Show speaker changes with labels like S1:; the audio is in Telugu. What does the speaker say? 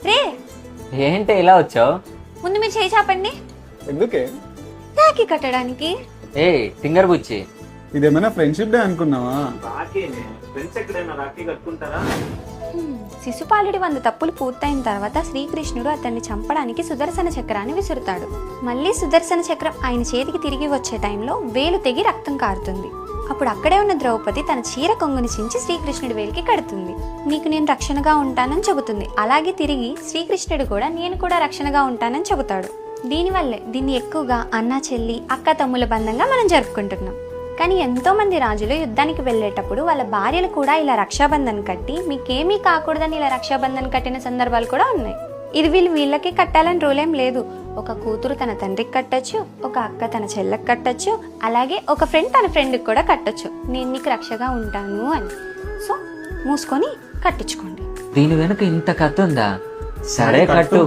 S1: రే
S2: ఏంటి ఇలా వచ్చావు?
S1: ముందు మీరు చేయి చాపండి.
S3: ఎందుకే?
S1: రాఖీ కట్టడానికి.
S2: ఏ ఫింగర్ బుచ్చి,
S3: ఇదేమైనా ఫ్రెండ్షిప్ డే అనుకున్నావా?
S1: శిశుపాలుడి 100 తప్పులు పూర్తయిన తర్వాత శ్రీకృష్ణుడు అతన్ని చంపడానికి సుదర్శన చక్రాన్ని విసురుతాడు. మళ్ళీ సుదర్శన చక్రం ఆయన చేతికి తిరిగి వచ్చే టైంలో వేలు తెగి రక్తం కారుతుంది. అప్పుడు అక్కడే ఉన్న ద్రౌపది తన చీర కొంగుని చించి శ్రీకృష్ణుడి వేలికి కడుతుంది. నీకు నేను రక్షణగా ఉంటానని చెబుతుంది. అలాగే తిరిగి శ్రీకృష్ణుడు కూడా నేను కూడా రక్షణగా ఉంటానని చెబుతాడు. దీనివల్లే దీన్ని ఎక్కువగా అన్న చెల్లి అక్క తమ్ముల బంధంగా మనం జరుపుకుంటున్నాం. కానీ ఎంతో మంది రాజులు యుద్ధానికి వెళ్ళేటప్పుడు వాళ్ళ భార్యలు కూడా ఇలా రక్షాబంధన్ కట్టి మీకేమీ కాకూడదని ఇలా రక్షాబంధన్ కట్టిన సందర్భాలు కూడా ఉన్నాయి. ఇది వీళ్ళకి కట్టాలని రూల్ ఏం లేదు. ఒక కూతురు తన తండ్రికి కట్టొచ్చు, ఒక అక్క తన చెల్లెకి కట్టొచ్చు, అలాగే ఒక ఫ్రెండ్ తన ఫ్రెండ్కి కూడా కట్టొచ్చు, నేను నీకు రక్షగా ఉంటాను అని. సో మూసుకొని కట్టించుకోండి.
S2: దీని వెనుక ఇంత కథ ఉందా? సరే కట్టు.